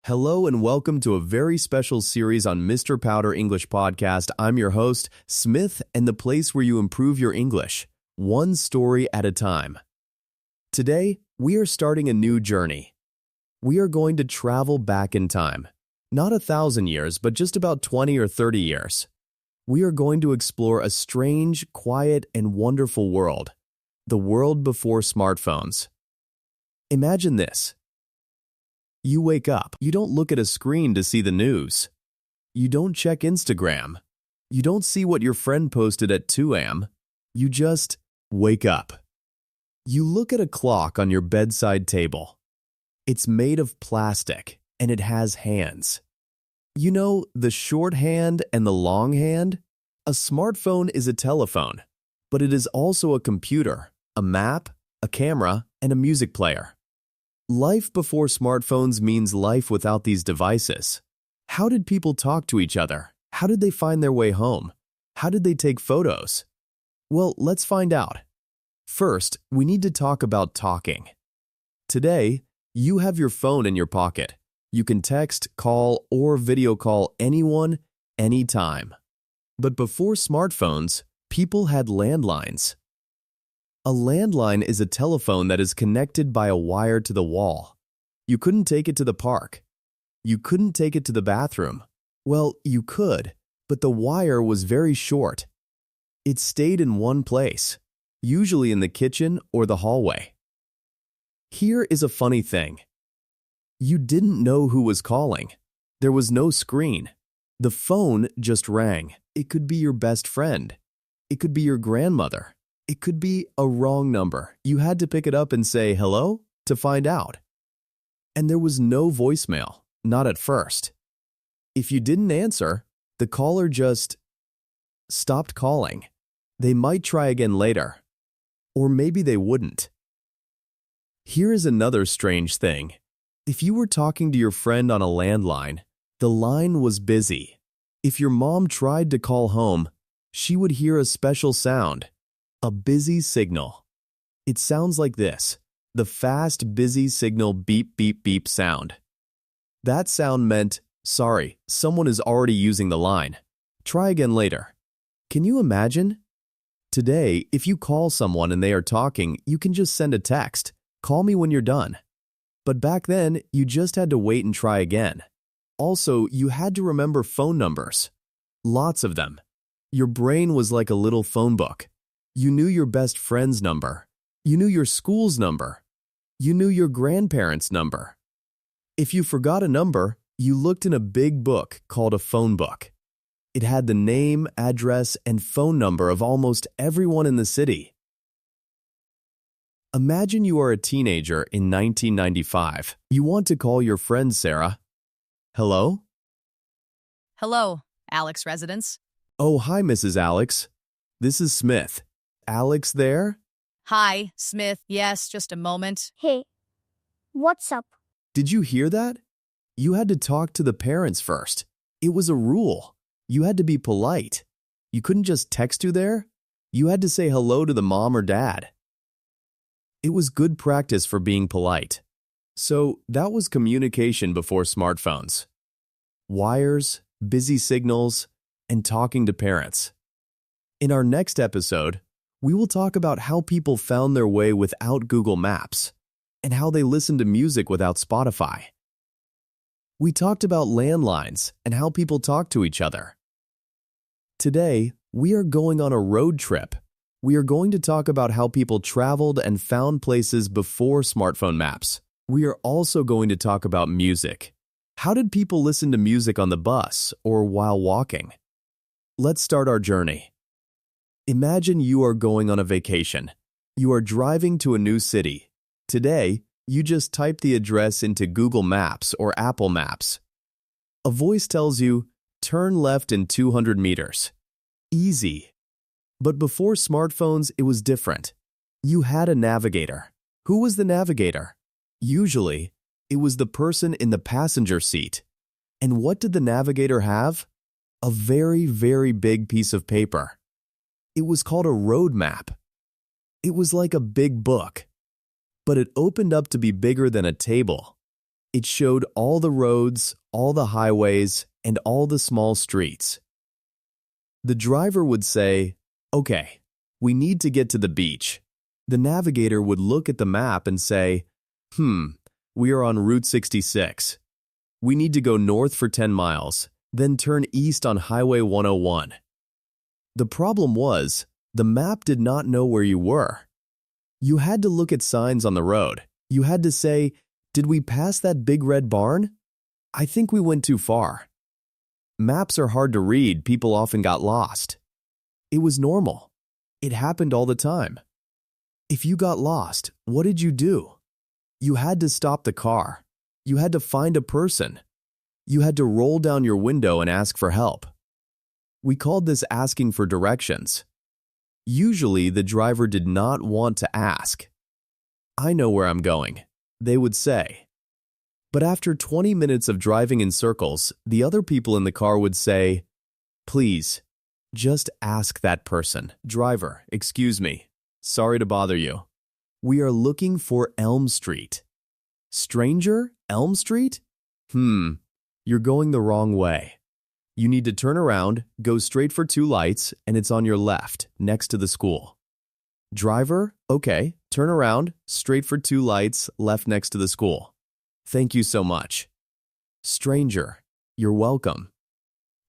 Hello and welcome to a very special series on Mr. Powder English Podcast. I'm your host, Smith, and the place where you improve your English, one story at a time. Today, we are starting a new journey. We are going to travel back in time. Not 1,000 years, but just about 20 or 30 years. We are going to explore a strange, quiet, and wonderful world. The world before smartphones. Imagine this. You wake up. You don't look at a screen to see the news. You don't check Instagram. You don't see what your friend posted at 2 a.m. You just wake up. You look at a clock on your bedside table. It's made of plastic and it has hands. You know, the short hand and the long hand? A smartphone is a telephone, but it is also a computer, a map, a camera, and a music player. Life before smartphones means life without these devices. How did people talk to each other? How did they find their way home? How did they take photos? Well, let's find out. First, we need to talk about talking. Today, you have your phone in your pocket. You can text, call, or video call anyone, anytime. But before smartphones, people had landlines. A landline is a telephone that is connected by a wire to the wall. You couldn't take it to the park. You couldn't take it to the bathroom. Well, you could, but the wire was very short. It stayed in one place, usually in the kitchen or the hallway. Here is a funny thing. You didn't know who was calling. There was no screen. The phone just rang. It could be your best friend. It could be your grandmother. It could be a wrong number. You had to pick it up and say hello to find out. And there was no voicemail, not at first. If you didn't answer, the caller just stopped calling. They might try again later. Or maybe they wouldn't. Here is another strange thing. If you were talking to your friend on a landline, the line was busy. If your mom tried to call home, she would hear a special sound. A busy signal. It sounds like this, the fast, busy signal beep, beep, beep sound. That sound meant, sorry, someone is already using the line. Try again later. Can you imagine? Today, if you call someone and they are talking, you can just send a text, call me when you're done. But back then, you just had to wait and try again. Also, you had to remember phone numbers. Lots of them. Your brain was like a little phone book. You knew your best friend's number. You knew your school's number. You knew your grandparents' number. If you forgot a number, you looked in a big book called a phone book. It had the name, address, and phone number of almost everyone in the city. Imagine you are a teenager in 1995. You want to call your friend Sarah. Hello? Hello, Alex residence. Oh, hi, Mrs. Alex. This is Smith. Alex there? Hi, Smith. Yes, just a moment. Hey, what's up? Did you hear that? You had to talk to the parents first. It was a rule. You had to be polite. You couldn't just text you there. You had to say hello to the mom or dad. It was good practice for being polite. So that was communication before smartphones. Wires, busy signals, and talking to parents. In our next episode, we will talk about how people found their way without Google Maps and how they listened to music without Spotify. We talked about landlines and how people talk to each other. Today, we are going on a road trip. We are going to talk about how people traveled and found places before smartphone maps. We are also going to talk about music. How did people listen to music on the bus or while walking? Let's start our journey. Imagine you are going on a vacation. You are driving to a new city. Today, you just type the address into Google Maps or Apple Maps. A voice tells you, turn left in 200 meters. Easy. But before smartphones, it was different. You had a navigator. Who was the navigator? Usually, it was the person in the passenger seat. And what did the navigator have? A very, very big piece of paper. It was called a road map. It was like a big book, but it opened up to be bigger than a table. It showed all the roads, all the highways, and all the small streets. The driver would say, "Okay, we need to get to the beach." The navigator would look at the map and say, "We are on Route 66. We need to go north for 10 miles, then turn east on Highway 101. The problem was, the map did not know where you were. You had to look at signs on the road. You had to say, "Did we pass that big red barn? I think we went too far." Maps are hard to read. People often got lost. It was normal. It happened all the time. If you got lost, what did you do? You had to stop the car. You had to find a person. You had to roll down your window and ask for help. We called this asking for directions. Usually, the driver did not want to ask. "I know where I'm going," they would say. But after 20 minutes of driving in circles, the other people in the car would say, "Please, just ask that person. Driver, excuse me. Sorry to bother you. We are looking for Elm Street." "Stranger? Elm Street? You're going the wrong way. You need to turn around, go straight for 2 lights, and it's on your left, next to the school." "Driver, okay, turn around, straight for 2 lights, left next to the school. Thank you so much." "Stranger, you're welcome."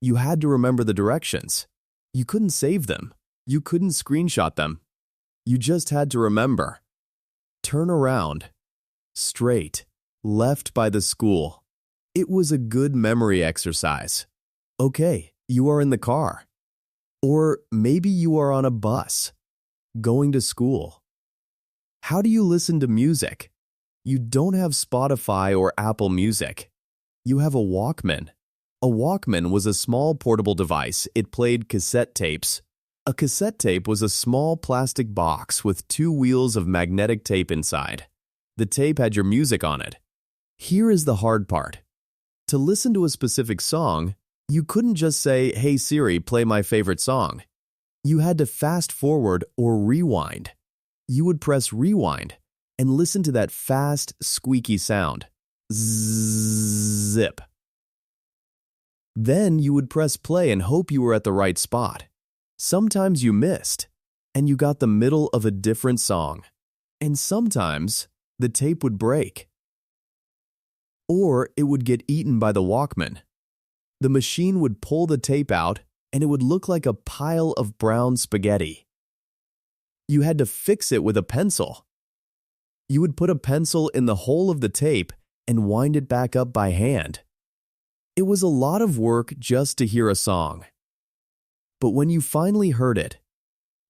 You had to remember the directions. You couldn't save them. You couldn't screenshot them. You just had to remember. Turn around, straight, left by the school. It was a good memory exercise. Okay, you are in the car. Or maybe you are on a bus, going to school. How do you listen to music? You don't have Spotify or Apple Music. You have a Walkman. A Walkman was a small portable device. It played cassette tapes. A cassette tape was a small plastic box with 2 wheels of magnetic tape inside. The tape had your music on it. Here is the hard part. To listen to a specific song, you couldn't just say, "Hey Siri, play my favorite song." You had to fast forward or rewind. You would press rewind and listen to that fast, squeaky sound. Zip. Then you would press play and hope you were at the right spot. Sometimes you missed, and you got the middle of a different song. And sometimes the tape would break. Or it would get eaten by the Walkman. The machine would pull the tape out, and it would look like a pile of brown spaghetti. You had to fix it with a pencil. You would put a pencil in the hole of the tape and wind it back up by hand. It was a lot of work just to hear a song. But when you finally heard it,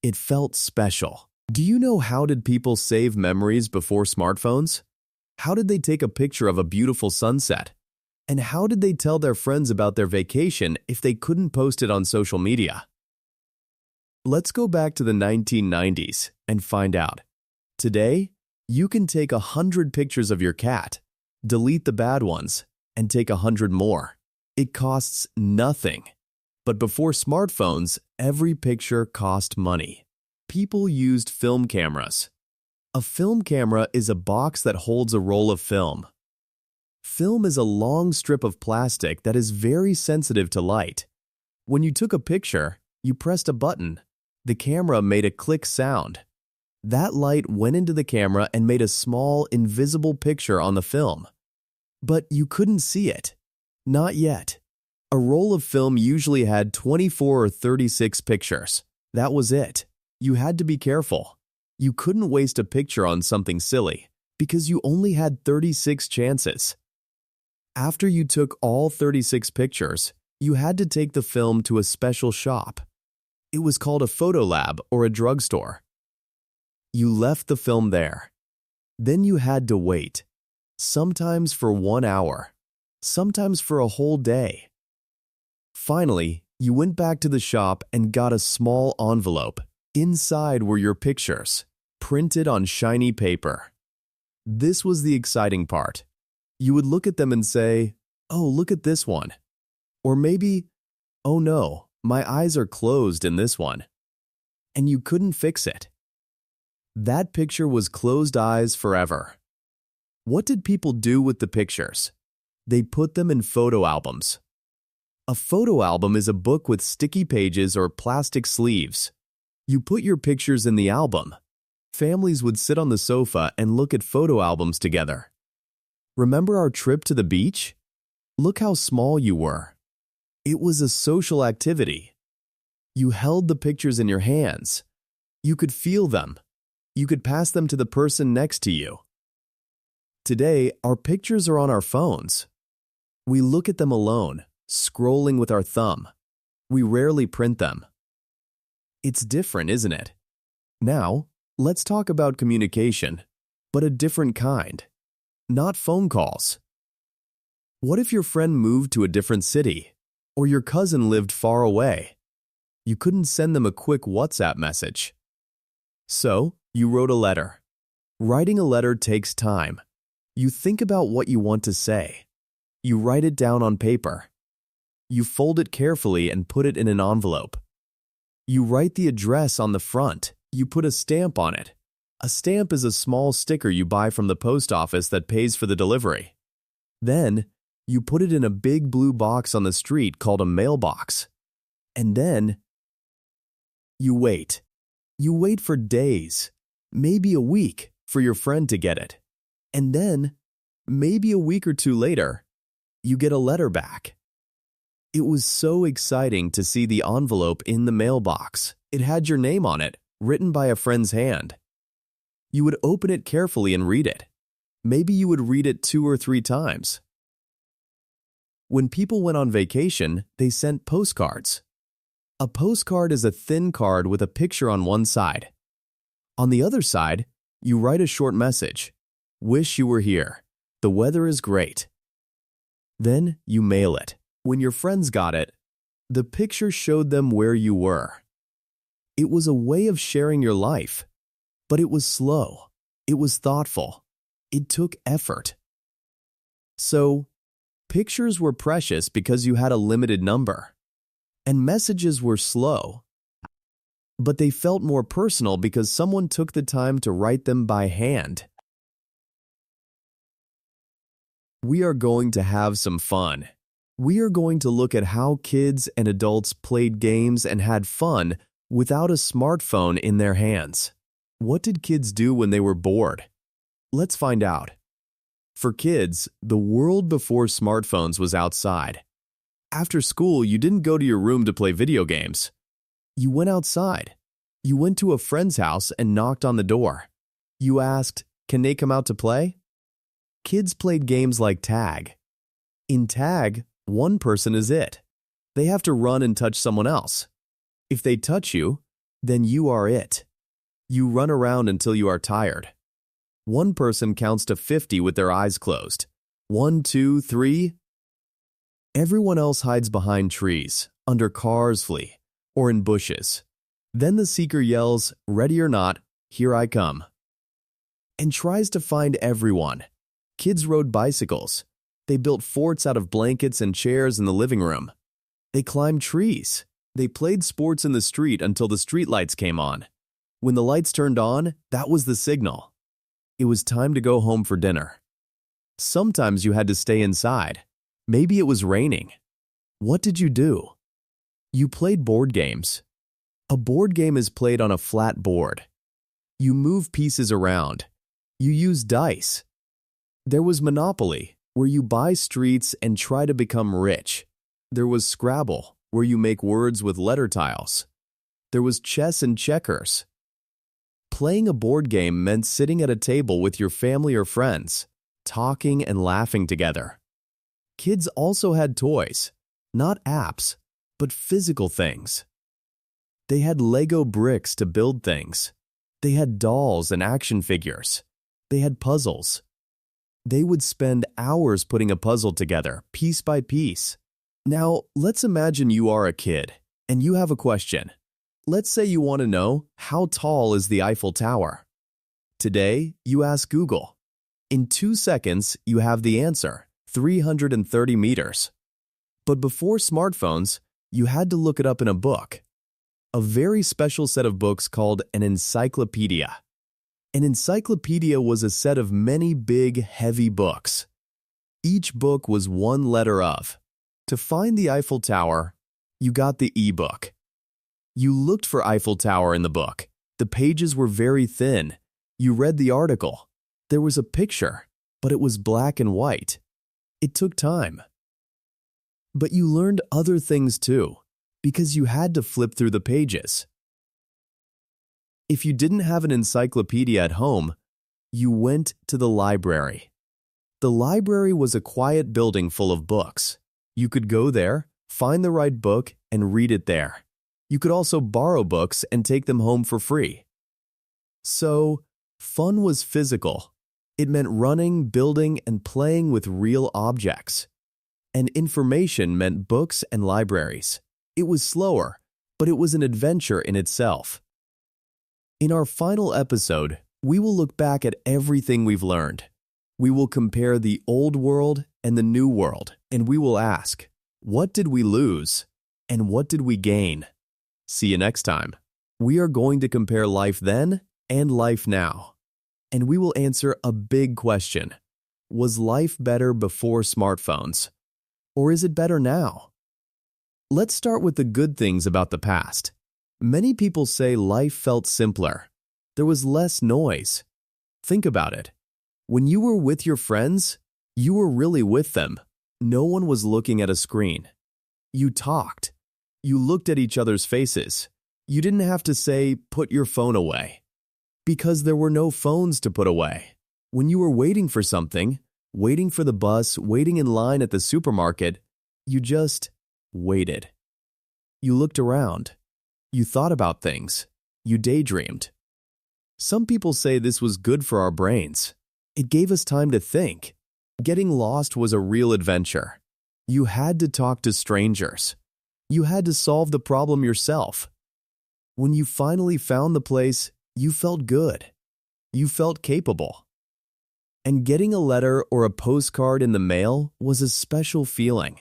it felt special. Do you know how did people save memories before smartphones? How did they take a picture of a beautiful sunset? And how did they tell their friends about their vacation if they couldn't post it on social media? Let's go back to the 1990s and find out. Today, you can take 100 pictures of your cat, delete the bad ones, and take 100 more. It costs nothing. But before smartphones, every picture cost money. People used film cameras. A film camera is a box that holds a roll of film. Film is a long strip of plastic that is very sensitive to light. When you took a picture, you pressed a button. The camera made a click sound. That light went into the camera and made a small, invisible picture on the film. But you couldn't see it. Not yet. A roll of film usually had 24 or 36 pictures. That was it. You had to be careful. You couldn't waste a picture on something silly because you only had 36 chances. After you took all 36 pictures, you had to take the film to a special shop. It was called a photo lab or a drugstore. You left the film there. Then you had to wait, sometimes for 1 hour, sometimes for a whole day. Finally, you went back to the shop and got a small envelope. Inside were your pictures, printed on shiny paper. This was the exciting part. You would look at them and say, "Oh, look at this one." Or maybe, "Oh no, my eyes are closed in this one." And you couldn't fix it. That picture was closed eyes forever. What did people do with the pictures? They put them in photo albums. A photo album is a book with sticky pages or plastic sleeves. You put your pictures in the album. Families would sit on the sofa and look at photo albums together. Remember our trip to the beach? Look how small you were. It was a social activity. You held the pictures in your hands. You could feel them. You could pass them to the person next to you. Today, our pictures are on our phones. We look at them alone, scrolling with our thumb. We rarely print them. It's different, isn't it? Now, let's talk about communication, but a different kind. Not phone calls. What if your friend moved to a different city, or your cousin lived far away? You couldn't send them a quick WhatsApp message. So, you wrote a letter. Writing a letter takes time. You think about what you want to say. You write it down on paper. You fold it carefully and put it in an envelope. You write the address on the front. You put a stamp on it. A stamp is a small sticker you buy from the post office that pays for the delivery. Then, you put it in a big blue box on the street called a mailbox. And then, you wait. You wait for days, maybe a week, for your friend to get it. And then, maybe a week or two later, you get a letter back. It was so exciting to see the envelope in the mailbox. It had your name on it, written by a friend's hand. You would open it carefully and read it. Maybe you would read it 2 or 3 times. When people went on vacation, they sent postcards. A postcard is a thin card with a picture on one side. On the other side, you write a short message. Wish you were here. The weather is great. Then you mail it. When your friends got it, the picture showed them where you were. It was a way of sharing your life, but it was slow. It was thoughtful. It took effort. So, pictures were precious because you had a limited number, and messages were slow, but they felt more personal because someone took the time to write them by hand. We are going to have some fun. We are going to look at how kids and adults played games and had fun without a smartphone in their hands. What did kids do when they were bored? Let's find out. For kids, the world before smartphones was outside. After school, you didn't go to your room to play video games. You went outside. You went to a friend's house and knocked on the door. You asked, "Can they come out to play?" Kids played games like tag. In tag, one person is it. They have to run and touch someone else. If they touch you, then you are it. You run around until you are tired. One person counts to 50 with their eyes closed. 1, 2, 3. Everyone else hides behind trees, under cars flee, or in bushes. Then the seeker yells, "Ready or not, here I come," and tries to find everyone. Kids rode bicycles. They built forts out of blankets and chairs in the living room. They climbed trees. They played sports in the street until the streetlights came on. When the lights turned on, that was the signal. It was time to go home for dinner. Sometimes you had to stay inside. Maybe it was raining. What did you do? You played board games. A board game is played on a flat board. You move pieces around. You use dice. There was Monopoly, where you buy streets and try to become rich. There was Scrabble, where you make words with letter tiles. There was chess and checkers. Playing a board game meant sitting at a table with your family or friends, talking and laughing together. Kids also had toys, not apps, but physical things. They had Lego bricks to build things. They had dolls and action figures. They had puzzles. They would spend hours putting a puzzle together, piece by piece. Now, let's imagine you are a kid, and you have a question. Let's say you want to know, how tall is the Eiffel Tower? Today, you ask Google. In 2 seconds, you have the answer, 330 meters. But before smartphones, you had to look it up in a book. A very special set of books called an encyclopedia. An encyclopedia was a set of many big, heavy books. Each book was one letter of. To find the Eiffel Tower, you got the e-book. You looked for Eiffel Tower in the book. The pages were very thin. You read the article. There was a picture, but it was black and white. It took time. But you learned other things too, because you had to flip through the pages. If you didn't have an encyclopedia at home, you went to the library. The library was a quiet building full of books. You could go there, find the right book, and read it there. You could also borrow books and take them home for free. So, fun was physical. It meant running, building, and playing with real objects. And information meant books and libraries. It was slower, but it was an adventure in itself. In our final episode, we will look back at everything we've learned. We will compare the old world and the new world, and we will ask, what did we lose and what did we gain? See you next time. We are going to compare life then and life now. And we will answer a big question. Was life better before smartphones? Or is it better now? Let's start with the good things about the past. Many people say life felt simpler. There was less noise. Think about it. When you were with your friends, you were really with them. No one was looking at a screen. You talked. You looked at each other's faces. You didn't have to say, "Put your phone away," because there were no phones to put away. When you were waiting for something, waiting for the bus, waiting in line at the supermarket, you just waited. You looked around. You thought about things. You daydreamed. Some people say this was good for our brains. It gave us time to think. Getting lost was a real adventure. You had to talk to strangers. You had to solve the problem yourself. When you finally found the place, you felt good. You felt capable. And getting a letter or a postcard in the mail was a special feeling.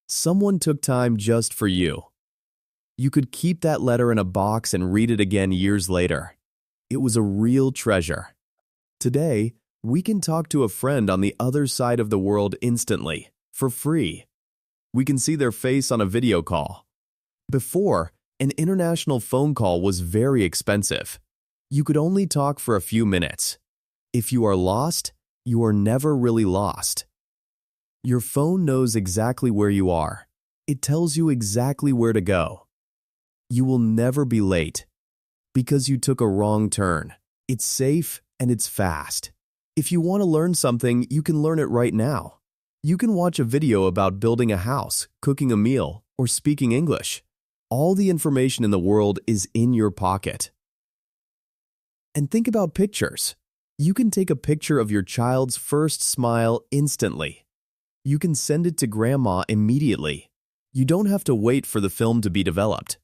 Someone took time just for you. You could keep that letter in a box and read it again years later. It was a real treasure. Today, we can talk to a friend on the other side of the world instantly, for free. We can see their face on a video call. Before, an international phone call was very expensive. You could only talk for a few minutes. If you are lost, you are never really lost. Your phone knows exactly where you are. It tells you exactly where to go. You will never be late because you took a wrong turn. It's safe and it's fast. If you want to learn something, you can learn it right now. You can watch a video about building a house, cooking a meal, or speaking English. All the information in the world is in your pocket. And think about pictures. You can take a picture of your child's first smile instantly. You can send it to grandma immediately. You don't have to wait for the film to be developed.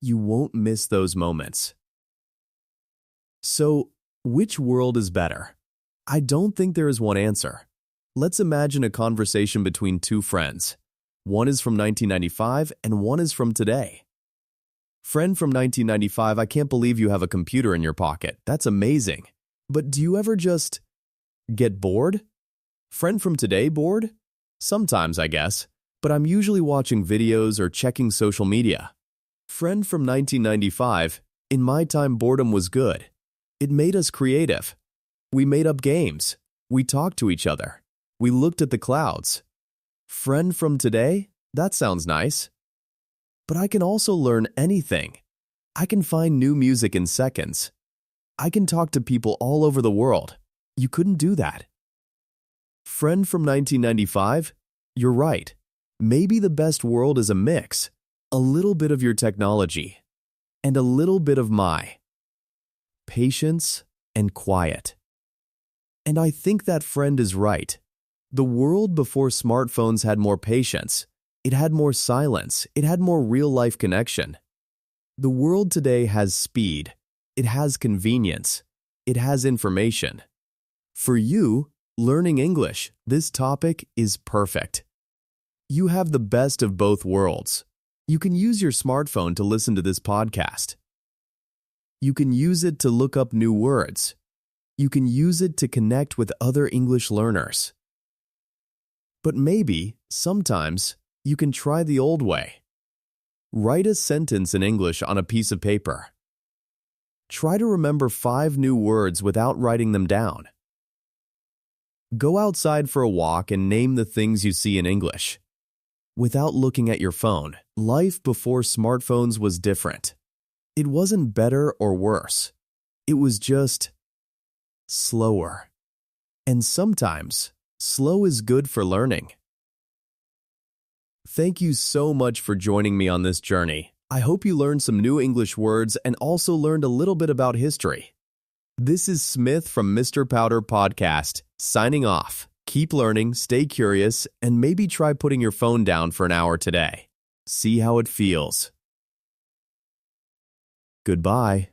You won't miss those moments. So, which world is better? I don't think there is one answer. Let's imagine a conversation between two friends. One is from 1995 and one is from today. Friend from 1995, I can't believe you have a computer in your pocket. That's amazing. But do you ever just get bored? Friend from today bored? Sometimes, I guess, but I'm usually watching videos or checking social media. Friend from 1995, in my time boredom was good. It made us creative. We made up games. We talked to each other. We looked at the clouds. Friend from today? That sounds nice. But I can also learn anything. I can find new music in seconds. I can talk to people all over the world. You couldn't do that. Friend from 1995? You're right. Maybe the best world is a mix. A little bit of your technology and a little bit of my patience and quiet. And I think that friend is right. The world before smartphones had more patience. It had more silence. It had more real-life connection. The world today has speed. It has convenience. It has information. For you, learning English, this topic is perfect. You have the best of both worlds. You can use your smartphone to listen to this podcast. You can use it to look up new words. You can use it to connect with other English learners. But maybe, sometimes, you can try the old way. Write a sentence in English on a piece of paper. Try to remember 5 new words without writing them down. Go outside for a walk and name the things you see in English. Without looking at your phone, life before smartphones was different. It wasn't better or worse. It was just slower. And sometimes, slow is good for learning. Thank you so much for joining me on this journey. I hope you learned some new English words and also learned a little bit about history. This is Smith from Mr. Powder Podcast, signing off. Keep learning, stay curious, and maybe try putting your phone down for an hour today. See how it feels. Goodbye.